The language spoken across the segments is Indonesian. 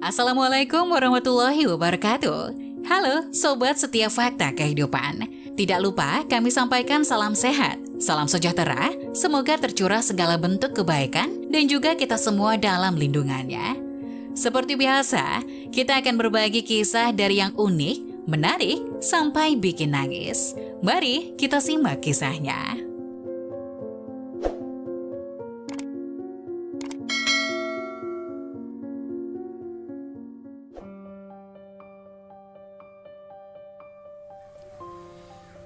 Assalamualaikum warahmatullahi wabarakatuh. Halo Sobat Setia Fakta Kehidupan. Tidak lupa kami sampaikan salam sehat, salam sejahtera, semoga tercurah segala bentuk kebaikan dan juga kita semua dalam lindungannya. Seperti biasa, kita akan berbagi kisah dari yang unik, menarik, sampai bikin nangis. Mari kita simak kisahnya.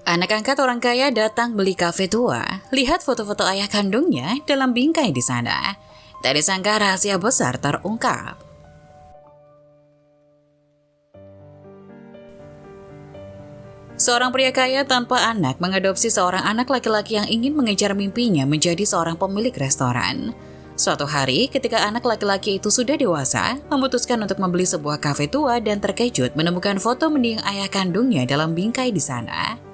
Anak angkat orang kaya datang beli kafe tua, lihat foto-foto ayah kandungnya dalam bingkai di sana. Tak disangka rahasia besar terungkap. Seorang pria kaya tanpa anak mengadopsi seorang anak laki-laki yang ingin mengejar mimpinya menjadi seorang pemilik restoran. Suatu hari, ketika anak laki-laki itu sudah dewasa, memutuskan untuk membeli sebuah kafe tua dan terkejut menemukan foto mendiang ayah kandungnya dalam bingkai di sana.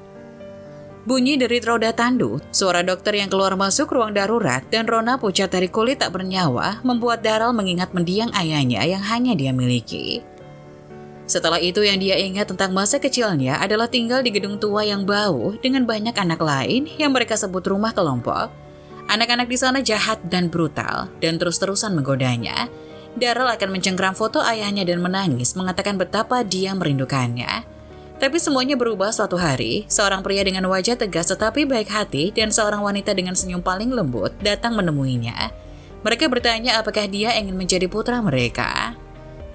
Bunyi derit roda tandu, suara dokter yang keluar masuk ruang darurat, dan rona pucat dari kulit tak bernyawa membuat Daryl mengingat mendiang ayahnya yang hanya dia miliki. Setelah itu yang dia ingat tentang masa kecilnya adalah tinggal di gedung tua yang bau dengan banyak anak lain yang mereka sebut rumah kelompok. Anak-anak di sana jahat dan brutal dan terus-terusan menggodanya. Daryl akan mencengkram foto ayahnya dan menangis mengatakan betapa dia merindukannya. Tapi semuanya berubah suatu hari, seorang pria dengan wajah tegas tetapi baik hati dan seorang wanita dengan senyum paling lembut datang menemuinya. Mereka bertanya apakah dia ingin menjadi putra mereka.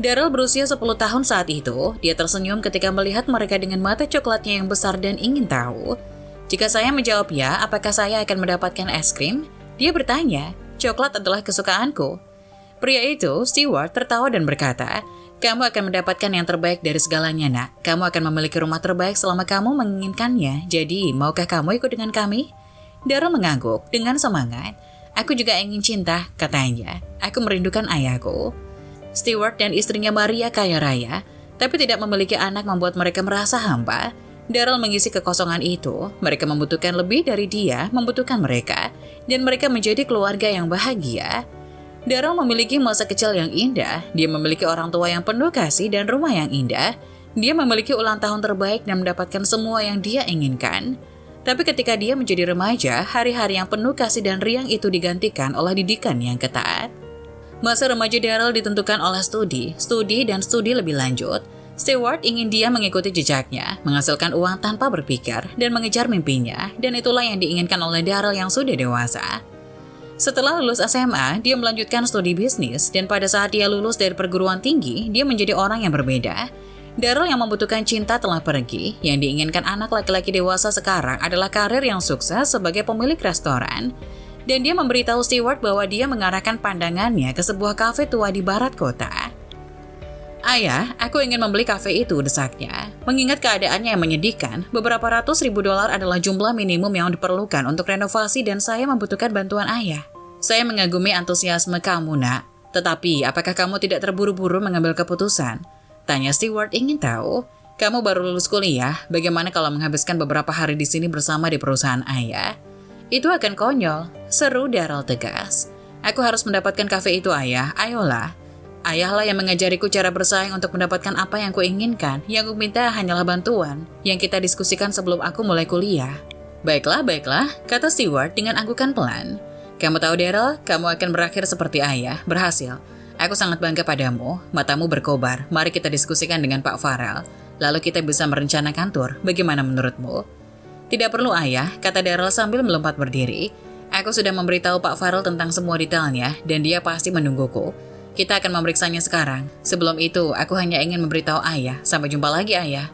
Daryl berusia 10 tahun saat itu, dia tersenyum ketika melihat mereka dengan mata coklatnya yang besar dan ingin tahu. Jika saya menjawab ya, apakah saya akan mendapatkan es krim? Dia bertanya, coklat adalah kesukaanku. Pria itu, Stewart, tertawa dan berkata, kamu akan mendapatkan yang terbaik dari segalanya, nak. Kamu akan memiliki rumah terbaik selama kamu menginginkannya. Jadi, maukah kamu ikut dengan kami? Daryl mengangguk dengan semangat. Aku juga ingin cinta, katanya. Aku merindukan ayahku. Stewart dan istrinya Maria kaya raya, tapi tidak memiliki anak membuat mereka merasa hampa. Daryl mengisi kekosongan itu. Mereka membutuhkan lebih dari dia, membutuhkan mereka. Dan mereka menjadi keluarga yang bahagia. Daryl memiliki masa kecil yang indah, dia memiliki orang tua yang penuh kasih dan rumah yang indah. Dia memiliki ulang tahun terbaik dan mendapatkan semua yang dia inginkan. Tapi ketika dia menjadi remaja, hari-hari yang penuh kasih dan riang itu digantikan oleh didikan yang ketat. Masa remaja Daryl ditentukan oleh studi dan studi lebih lanjut. Stewart ingin dia mengikuti jejaknya, menghasilkan uang tanpa berpikir, dan mengejar mimpinya, dan itulah yang diinginkan oleh Daryl yang sudah dewasa. Setelah lulus SMA, dia melanjutkan studi bisnis dan pada saat dia lulus dari perguruan tinggi, dia menjadi orang yang berbeda. Daryl yang membutuhkan cinta telah pergi, yang diinginkan anak laki-laki dewasa sekarang adalah karir yang sukses sebagai pemilik restoran. Dan dia memberitahu Stewart bahwa dia mengarahkan pandangannya ke sebuah kafe tua di barat kota. Ayah, aku ingin membeli kafe itu, desaknya. Mengingat keadaannya yang menyedihkan, beberapa ratus ribu dolar adalah jumlah minimum yang diperlukan untuk renovasi dan saya membutuhkan bantuan ayah. Saya mengagumi antusiasme kamu, nak. Tetapi, apakah kamu tidak terburu-buru mengambil keputusan? Tanya Stewart ingin tahu. Kamu baru lulus kuliah, bagaimana kalau menghabiskan beberapa hari di sini bersama di perusahaan ayah? Itu akan konyol, seru Daryl tegas. Aku harus mendapatkan kafe itu, ayah, ayolah. Ayahlah yang mengajariku cara bersaing untuk mendapatkan apa yang kuinginkan. Yang kuminta hanyalah bantuan yang kita diskusikan sebelum aku mulai kuliah. Baiklah, kata Stewart dengan anggukan pelan. Kamu tahu Daryl, kamu akan berakhir seperti ayah, berhasil. Aku sangat bangga padamu, matamu berkobar. Mari kita diskusikan dengan Pak Farrell. Lalu kita bisa merencanakan tur, bagaimana menurutmu? Tidak perlu ayah, kata Daryl sambil melompat berdiri. Aku sudah memberitahu Pak Farrell tentang semua detailnya dan dia pasti menungguku. Kita akan memeriksanya sekarang. Sebelum itu, aku hanya ingin memberitahu ayah. Sampai jumpa lagi, ayah.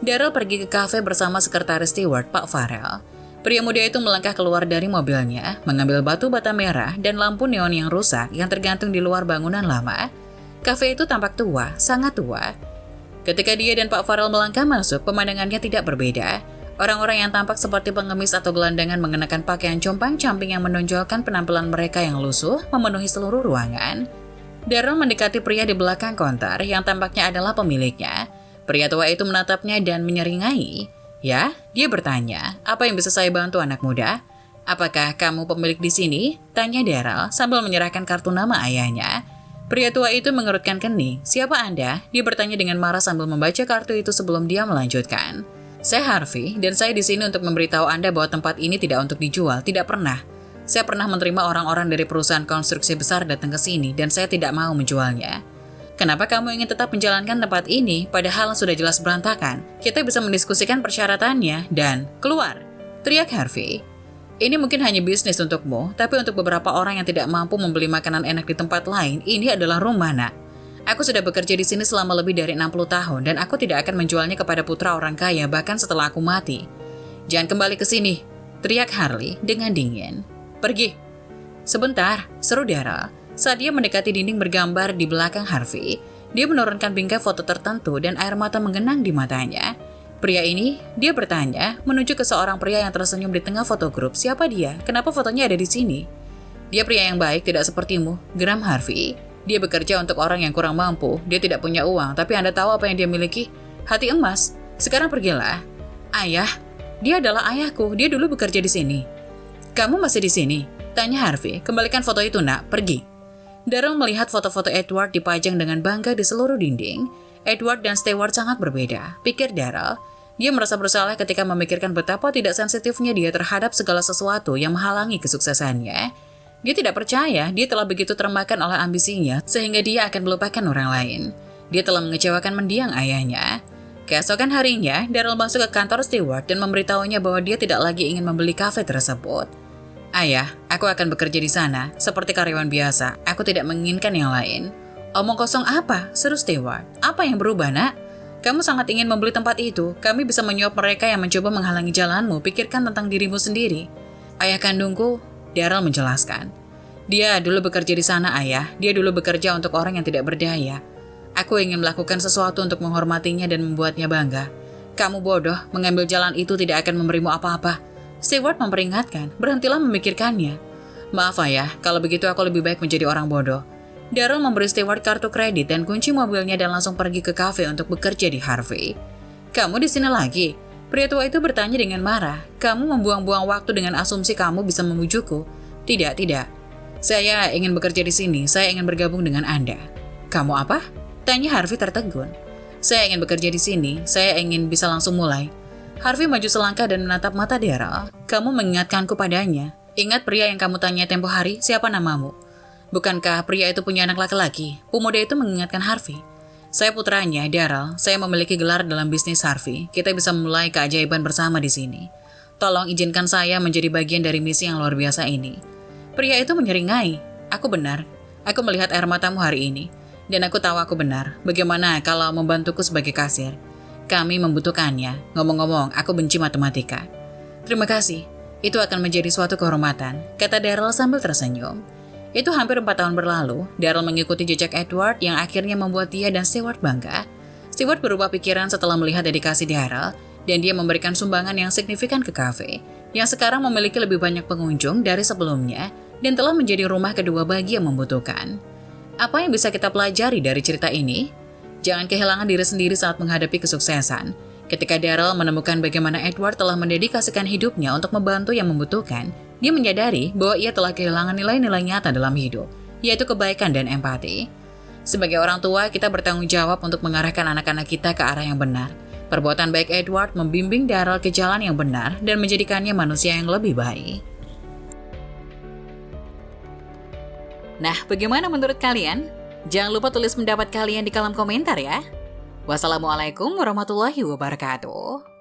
Daryl pergi ke kafe bersama sekretaris Stewart, Pak Farrell. Pria muda itu melangkah keluar dari mobilnya, mengambil batu bata merah dan lampu neon yang rusak yang tergantung di luar bangunan lama. Kafe itu tampak tua, sangat tua. Ketika dia dan Pak Farrell melangkah masuk, pemandangannya tidak berbeda. Orang-orang yang tampak seperti pengemis atau gelandangan mengenakan pakaian compang-camping yang menonjolkan penampilan mereka yang lusuh memenuhi seluruh ruangan. Daryl mendekati pria di belakang konter yang tampaknya adalah pemiliknya. Pria tua itu menatapnya dan menyeringai. Ya, dia bertanya, apa yang bisa saya bantu anak muda? Apakah kamu pemilik di sini? Tanya Daryl sambil menyerahkan kartu nama ayahnya. Pria tua itu mengerutkan kening. "Siapa Anda?" Dia bertanya dengan marah sambil membaca kartu itu sebelum dia melanjutkan. "Saya Harvey, dan saya di sini untuk memberitahu Anda bahwa tempat ini tidak untuk dijual, tidak pernah. Saya pernah menerima orang-orang dari perusahaan konstruksi besar datang ke sini, dan saya tidak mau menjualnya. Kenapa kamu ingin tetap menjalankan tempat ini, padahal sudah jelas berantakan? Kita bisa mendiskusikan persyaratannya, dan keluar!" teriak Harvey. "Ini mungkin hanya bisnis untukmu, tapi untuk beberapa orang yang tidak mampu membeli makanan enak di tempat lain, ini adalah rumah, nak. Aku sudah bekerja di sini selama lebih dari 60 tahun dan aku tidak akan menjualnya kepada putra orang kaya bahkan setelah aku mati. Jangan kembali ke sini," teriak Harley dengan dingin. "Pergi." "Sebentar," seru Daryl. Saat dia mendekati dinding bergambar di belakang Harvey, dia menurunkan bingkai foto tertentu dan air mata menggenang di matanya. "Pria ini?" dia bertanya, menuju ke seorang pria yang tersenyum di tengah foto grup. "Siapa dia? Kenapa fotonya ada di sini?" "Dia pria yang baik, tidak sepertimu," geram Harvey. "Dia bekerja untuk orang yang kurang mampu. Dia tidak punya uang, tapi Anda tahu apa yang dia miliki? Hati emas. Sekarang pergilah." "Ayah? Dia adalah ayahku. Dia dulu bekerja di sini." "Kamu masih di sini?" tanya Harvey. "Kembalikan foto itu, nak. Pergi." Daryl melihat foto-foto Edward dipajang dengan bangga di seluruh dinding. Edward dan Stewart sangat berbeda, pikir Daryl. Dia merasa bersalah ketika memikirkan betapa tidak sensitifnya dia terhadap segala sesuatu yang menghalangi kesuksesannya. Dia tidak percaya dia telah begitu termakan oleh ambisinya sehingga dia akan melupakan orang lain. Dia telah mengecewakan mendiang ayahnya. Keesokan harinya, Daryl masuk ke kantor Stewart dan memberitahunya bahwa dia tidak lagi ingin membeli kafe tersebut. "Ayah, aku akan bekerja di sana, seperti karyawan biasa. Aku tidak menginginkan yang lain." "Omong kosong apa?" seru Stewart. "Apa yang berubah, nak? Kamu sangat ingin membeli tempat itu. Kami bisa menyuap mereka yang mencoba menghalangi jalanmu. Pikirkan tentang dirimu sendiri." "Ayah kandungku," Daryl menjelaskan. "Dia dulu bekerja di sana, ayah. Dia dulu bekerja untuk orang yang tidak berdaya. Aku ingin melakukan sesuatu untuk menghormatinya dan membuatnya bangga. Kamu bodoh, mengambil jalan itu tidak akan memberimu apa-apa." Stewart memperingatkan, "Berhentilah memikirkannya." "Maaf ayah, kalau begitu aku lebih baik menjadi orang bodoh." Daryl memberi Stewart kartu kredit dan kunci mobilnya dan langsung pergi ke kafe untuk bekerja di Harvey. "Kamu di sini lagi?" Pria tua itu bertanya dengan marah. "Kamu membuang-buang waktu dengan asumsi kamu bisa memujukku." Tidak. "Saya ingin bekerja di sini. Saya ingin bergabung dengan Anda." "Kamu apa?" tanya Harvey tertegun. "Saya ingin bekerja di sini. Saya ingin bisa langsung mulai." Harvey maju selangkah dan menatap mata Daryl. "Kamu mengingatkanku padanya. Ingat pria yang kamu tanya tempo hari, siapa namamu?" "Bukankah pria itu punya anak laki-laki?" Pemuda itu mengingatkan Harvey. "Saya putranya, Daryl. Saya memiliki gelar dalam bisnis Harvey. Kita bisa memulai keajaiban bersama di sini. Tolong izinkan saya menjadi bagian dari misi yang luar biasa ini." Pria itu menyeringai. "Aku benar. Aku melihat air matamu hari ini. Dan aku tahu aku benar. Bagaimana kalau membantuku sebagai kasir? Kami membutuhkannya. Ngomong-ngomong, aku benci matematika." "Terima kasih. Itu akan menjadi suatu kehormatan," kata Daryl sambil tersenyum. Itu hampir 4 tahun berlalu, Daryl mengikuti jejak Edward yang akhirnya membuat dia dan Stewart bangga. Stewart berubah pikiran setelah melihat dedikasi Daryl, dan dia memberikan sumbangan yang signifikan ke kafe, yang sekarang memiliki lebih banyak pengunjung dari sebelumnya, dan telah menjadi rumah kedua bagi yang membutuhkan. Apa yang bisa kita pelajari dari cerita ini? Jangan kehilangan diri sendiri saat menghadapi kesuksesan. Ketika Daryl menemukan bagaimana Edward telah mendedikasikan hidupnya untuk membantu yang membutuhkan, dia menyadari bahwa ia telah kehilangan nilai-nilai nyata dalam hidup, yaitu kebaikan dan empati. Sebagai orang tua, kita bertanggung jawab untuk mengarahkan anak-anak kita ke arah yang benar. Perbuatan baik Edward membimbing Daryl ke jalan yang benar dan menjadikannya manusia yang lebih baik. Nah, bagaimana menurut kalian? Jangan lupa tulis pendapat kalian di kolom komentar ya. Wassalamualaikum warahmatullahi wabarakatuh.